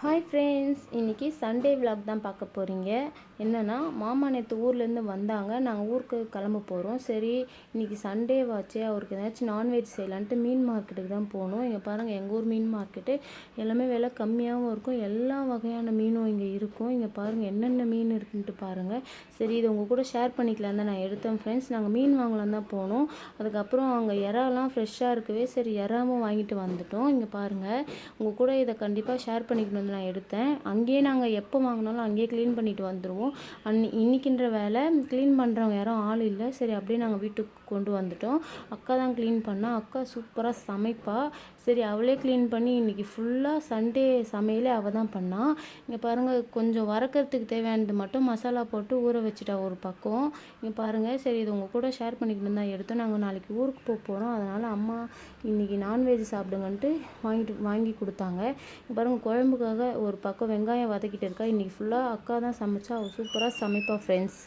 Hi friends, இன்றைக்கி Sunday vlog தான் பார்க்க போகிறீங்க. என்னென்னா, மாமா நேற்று ஊர்லேருந்து வந்தாங்க. நாங்கள் ஊருக்கு கிளம்ப போகிறோம். சரி, இன்றைக்கி சண்டே வாச்சு, அவருக்கு ஏதாச்சும் நான்வெஜ் செய்யலான்ட்டு மீன் மார்க்கெட்டுக்கு தான் போகணும். இங்கே பாருங்கள், எங்கள் ஊர் மீன் மார்க்கெட்டு எல்லாமே விலை கம்மியாகவும் இருக்கும். எல்லா வகையான மீனும் இங்கே இருக்கும். இங்கே பாருங்கள், என்னென்ன மீன் இருக்குன்ட்டு பாருங்கள். சரி, இது உங்கள் கூட ஷேர் பண்ணிக்கலாம் தான் நான் எடுத்தேன் ஃப்ரெண்ட்ஸ். நாங்கள் மீன் வாங்கலாம் தான் போனோம். அதுக்கப்புறம் அங்கே இறாலாம் ஃப்ரெஷ்ஷாக இருக்கவே சரி இறாவும் வாங்கிட்டு வந்துட்டோம். இங்கே பாருங்கள், உங்கள் கூட இதை கண்டிப்பாக ஷேர் பண்ணிக்கணும் நான் எடுத்தேன். அங்கேயே நாங்கள் எப்போ வாங்கினாலும் அங்கேயே க்ளீன் பண்ணிட்டு வந்துடுவோம். இன்றைக்கின்ற வேலை க்ளீன் பண்ணுறவங்க யாரும் ஆள் இல்லை. சரி, அப்படியே நாங்கள் வீட்டுக்கு கொண்டு வந்துட்டோம். அக்கா தான் க்ளீன் பண்ணால். அக்கா சூப்பராக சமைப்பா. சரி, அவளே க்ளீன் பண்ணி இன்றைக்கி ஃபுல்லாக சண்டே சமையலே அவள் தான் பண்ணால். இங்கே பாருங்கள், கொஞ்சம் வறுக்கிறதுக்கு தேவையானது மட்டும் மசாலா போட்டு ஊற வச்சுட்டா ஒரு பக்கம். இங்கே பாருங்கள், சரி இது உங்கள் கூட ஷேர் பண்ணிக்கணும் தான் எடுத்தோம். நாங்கள் நாளைக்கு ஊருக்கு போகிறோம். அதனால் அம்மா இன்றைக்கி நான்வெஜ் சாப்பிடுங்கன்ட்டு வாங்கி கொடுத்தாங்க. இங்கே பாருங்கள், குழம்புக்காக ஒரு பக்கம் வெங்காயம் வதக்கிட்டு இருக்கா. இன்றைக்கி ஃபுல்லாக அக்கா தான் சமைச்சா. அவள் சூப்பராக சமைப்பா ஃப்ரெண்ட்ஸ்.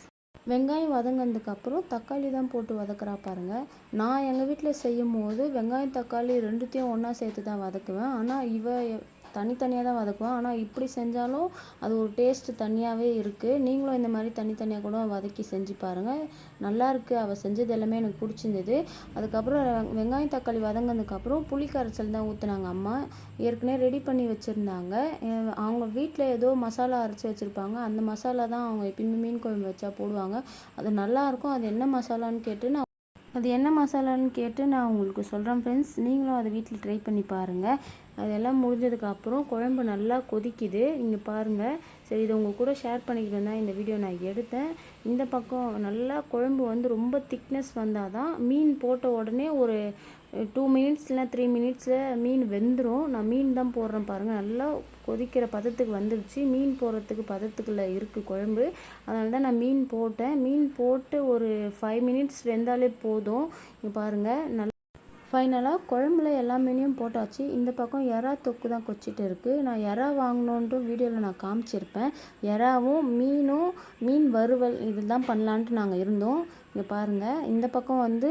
வெங்காயம் வதங்கினதுக்கப்புறம் தக்காளி தான் போட்டு வதக்குறா பாருங்கள். நான் எங்கள் வீட்டில் செய்யும் போது வெங்காயம் தக்காளி ரெண்டுத்தையும் ஒன்றா சேர்த்து தான் வதக்குவேன். ஆனால் தனித்தனியாக தான் வதக்குவேன். ஆனால் இப்படி செஞ்சாலும் அது ஒரு டேஸ்ட்டு தனியாகவே இருக்குது. நீங்களும் இந்த மாதிரி தனித்தனியாக கூட வதக்கி செஞ்சு பாருங்கள். நல்லாயிருக்கு. அவள் செஞ்சது எல்லாமே எனக்கு பிடிச்சிருந்தது. அதுக்கப்புறம் வெங்காயம் தக்காளி வதங்கினதுக்கப்புறம் புளி கரைசல் தான் ஊற்றுனாங்க அம்மா. ஏற்கனவே ரெடி பண்ணி வச்சுருந்தாங்க. அவங்க வீட்டில் ஏதோ மசாலா அரைச்சி வச்சுருப்பாங்க. அந்த மசாலா தான் அவங்க எப்பயுமே மீன் குழம்பு வச்சா போடுவாங்க. அது நல்லாயிருக்கும். அது என்ன மசாலான்னு கேட்டு நான் உங்களுக்கு சொல்கிறேன் ஃப்ரெண்ட்ஸ். நீங்களும் அதை வீட்டில் ட்ரை பண்ணி பாருங்கள். அதெல்லாம் முடிஞ்சதுக்கப்புறம் குழம்பு நல்லா கொதிக்குது. இங்கே பாருங்கள். சரி, இது உங்கள் கூட ஷேர் பண்ணிக்கிட்டு தான் இந்த வீடியோ நான் எடுத்தேன். இந்த பக்கம் நல்லா குழம்பு ரொம்ப திக்னஸ் வந்தால் தான் மீன் போட்ட உடனே ஒரு 2 மினிட்ஸ் இல்லை 3 மினிட்ஸில் மீன் வெந்துடும். நான் மீன் தான் போடுறேன் பாருங்கள். நல்லா கொதிக்கிற பதத்துக்கு வந்துடுச்சு. மீன் போடுறதுக்கு பதத்துக்குள்ளே இருக்குது குழம்பு. அதனால தான் நான் மீன் போட்டேன். மீன் போட்டு ஒரு 5 மினிட்ஸ் வெந்தாலே போதும். இங்கே பாருங்கள், ஃபைனலாக குழம்புல எல்லா மீனையும் போட்டாச்சு. இந்த பக்கம் எறா தொக்கு தான் கொச்சிட்டு இருக்குது. நான் எறா வாங்கினோன்ட்டு வீடியோவில் நான் காமிச்சிருப்பேன். எறாவும் மீன் வறுவல் இது தான் பண்ணலான்ட்டு நாங்கள் இருந்தோம். இங்கே பாருங்கள், இந்த பக்கம்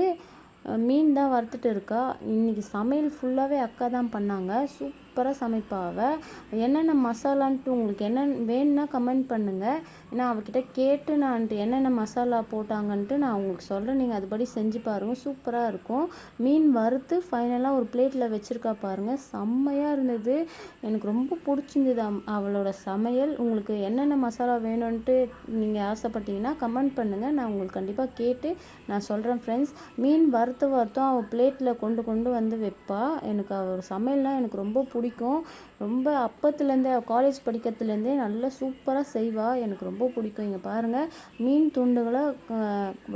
மீன் தான் வறுத்துட்டு இருக்கா. இன்றைக்கி சமையல் ஃபுல்லாகவே அக்கா தான் பண்ணாங்க. சூப்பராக சமைப்பா அவள். என்னென்ன மசாலான்ட்டு உங்களுக்கு வேணும்னா கமெண்ட் பண்ணுங்கள். ஏன்னா அவகிட்ட கேட்டு நான் என்னென்ன மசாலா போட்டாங்கன்ட்டு நான் உங்களுக்கு சொல்கிறேன். நீங்கள் அதுபடி செஞ்சு பாருங்கள். சூப்பராக இருக்கும். மீன் வறுத்து ஃபைனலாக ஒரு பிளேட்டில் வச்சுருக்கா பாருங்கள். செம்மையாக இருந்தது. எனக்கு ரொம்ப பிடிச்சிருந்தது அவளோட சமையல். உங்களுக்கு என்னென்ன மசாலா வேணும்ன்ட்டு நீங்கள் ஆசைப்பட்டீங்கன்னா கமெண்ட் பண்ணுங்கள். நான் உங்களுக்கு கண்டிப்பாக கேட்டு நான் சொல்கிறேன் ஃப்ரெண்ட்ஸ். மீன் வறுத்தும் அவள் பிளேட்டில் கொண்டு வந்து வைப்பா. எனக்கு அவள் சமையல்னால் எனக்கு ரொம்ப பிடிக்கும். ரொம்ப அப்பத்துலேருந்தே காலேஜ் படிக்கிறதுலேருந்தே நல்லா சூப்பராக செய்வாள். எனக்கு ரொம்ப பிடிக்கும். இங்கே பாருங்கள், மீன் துண்டுகளை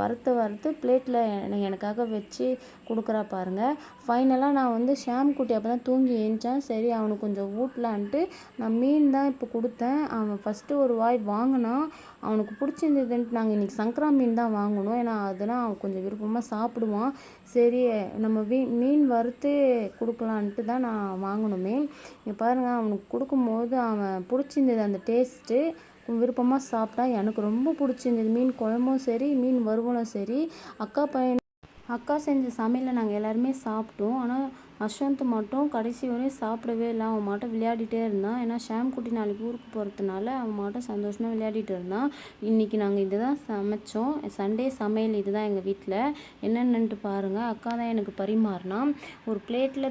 வறுத்து பிளேட்டில் எனக்காக வச்சு கொடுக்குறா பாருங்கள். ஃபைனலாக நான் ஷாம் குட்டி அப்போ தான் தூங்கி ஏஞ்சான். சரி, அவனுக்கு கொஞ்சம் ஊட்டலான்ட்டு நான் மீன் தான் இப்போ கொடுத்தேன். அவன் ஃபஸ்ட்டு ஒரு வாய் வாங்கினான். அவனுக்கு பிடிச்சிருந்ததுன்ட்டு நாங்கள் இன்றைக்கி சங்கரா மீன் தான் வாங்கணும். ஏன்னா அதெல்லாம் அவன் கொஞ்சம் விருப்பமாக சாப்பிடுவான். சரி, நம்ம மீன் வறுத்து கொடுக்கலான்ட்டு தான் நான் வாங்கணுமே. இங்கே பாருங்கள், அவனுக்கு கொடுக்கும்போது அவன் பிடிச்சிருந்தது அந்த டேஸ்ட்டு. விருப்பமாக சாப்பிட்டான். எனக்கு ரொம்ப பிடிச்சிருந்தது. மீன் குழம்பும் சரி, மீன் வறுவலும் சரி. அக்கா செஞ்ச சமையலை நாங்கள் எல்லாருமே சாப்பிட்டோம். ஆனால் அஸ்வந்த் மட்டும் கடைசி வரையும் சாப்பிடவே இல்லை. அவன் மட்டும் விளையாடிட்டே இருந்தான். ஏன்னா ஷாம் குட்டி நாளைக்கு ஊருக்கு போகிறதுனால அவன் மட்டும் சந்தோஷமாக விளையாடிட்டு இருந்தான். இன்றைக்கி நாங்கள் இதை தான் சமைச்சோம். சண்டே சமையல் இது தான் எங்கள் வீட்டில். என்னென்னட்டு பாருங்கள். அக்கா தான் எனக்கு பரிமாறினா. ஒரு பிளேட்டில்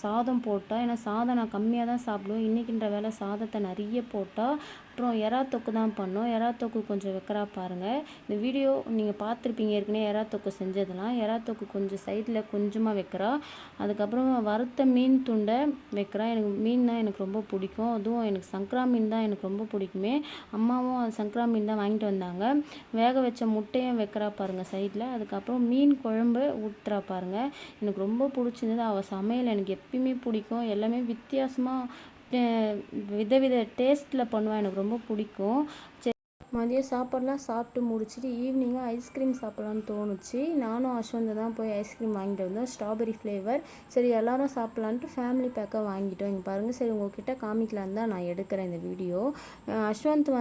சாதம் போட்டால். ஏன்னா சாதம் நான் கம்மியாக தான் சாப்பிடுவேன். இன்றைக்கின்ற வேலை சாதத்தை நிறைய போட்டால். அப்புறம் எறா தொக்கு தான் பண்ணோம். எறா தொக்கு கொஞ்சம் வைக்கிறா பாருங்கள். இந்த வீடியோ நீங்கள் பார்த்துருப்பீங்க ஏற்கனவே. எறா தொக்கு செஞ்சதெல்லாம். எறா தொக்கு கொஞ்சம் சைடில் கொஞ்சமாக வைக்கிறா. அதுக்கப்புறம் வறுத்த மீன் துண்டை வைக்கிறா. எனக்கு மீன்னா எனக்கு ரொம்ப பிடிக்கும். அதுவும் எனக்கு சங்கரா மீன் தான் எனக்கு ரொம்ப பிடிக்குமே. அம்மாவும் அது சங்கரா மீன் தான் வாங்கிட்டு வந்தாங்க. வேக வச்ச முட்டையும் வைக்கிறா பாருங்கள் சைடில். அதுக்கப்புறம் மீன் குழம்பு ஊற்றுறா பாருங்கள். எனக்கு ரொம்ப பிடிச்சிருந்தது. அவள் சமையல் எனக்கு எப்பயுமே பிடிக்கும். எல்லாமே வித்தியாசமாக விதவித டேஸ்ட்டில் பண்ணுவாள். எனக்கு ரொம்ப பிடிக்கும். மதியம் சாப்பாடெலாம் சாப்பிட்டு முடிச்சுட்டு ஈவினிங்காக ஐஸ்கிரீம் சாப்பிட்லான்னு தோணுச்சு. நானும் அஸ்வந்த் தான் போய் ஐஸ்கிரீம் வாங்கிட்டு வந்தோம். Strawberry flavour. சரி, எல்லோரும் சாப்பிட்லான்ட்டு ஃபேமிலி பேக்காக வாங்கிட்டோம். இங்கே பாருங்கள். சரி, உங்கள்கிட்ட காமிக்கலான்னு தான் நான் எடுக்கிறேன் இந்த வீடியோ. அஸ்வந்த்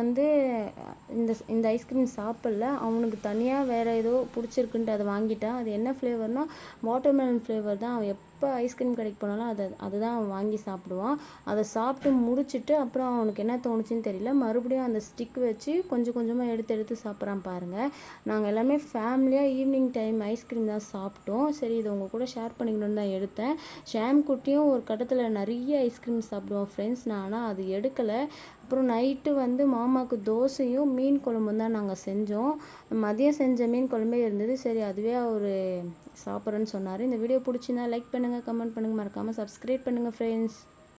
இந்த ஐஸ்கிரீம் சாப்பிடல. அவனுக்கு தனியாக வேறு ஏதோ பிடிச்சிருக்குன்ட்டு அதை வாங்கிட்டான். அது என்ன ஃப்ளேவர்னால் வாட்டர்மெலன் ஃப்ளேவர் தான் அவன் எப்போ ஐஸ்கிரீம் கடைக்கு போனாலும் அதுதான் அவன் வாங்கி சாப்பிடுவான். அதை சாப்பிட்டு முடிச்சுட்டு அப்புறம் அவனுக்கு என்ன தோணுச்சுன்னு தெரியல, மறுபடியும் அந்த ஸ்டிக் வச்சு கொஞ்சம் கொஞ்சமாக எடுத்து எடுத்து சாப்பிட்றான் பாருங்கள். நாங்கள் எல்லாமே ஃபேமிலியாக ஈவினிங் டைம் ஐஸ்கிரீம் தான் சாப்பிட்டோம். சரி இதை உங்கள் கூட ஷேர் பண்ணிக்கணும்னு தான் எடுத்தேன். ஷாம் குட்டியும் ஒரு கட்டத்தில் நிறைய ஐஸ்கிரீம் சாப்பிடுவோம் ஃப்ரெண்ட்ஸ். நான் ஆனால் அது எடுக்கலை. அப்புறம் நைட்டு வந்து மாமாவுக்கு தோசையும் மீன் குழம்பும் தான் நாங்கள் செஞ்சோம். மதியம் செஞ்ச மீன் குழம்பே இருந்தது. சரி அதுவே அவர் சாப்பிட்றேன்னு சொன்னார். இந்த வீடியோ பிடிச்சிருந்தா லைக் பண்ணுங்கள், கமெண்ட் பண்ணுங்கள், மறக்காமல் சப்ஸ்கிரைப் பண்ணுங்கள் ஃப்ரெண்ட்ஸ்.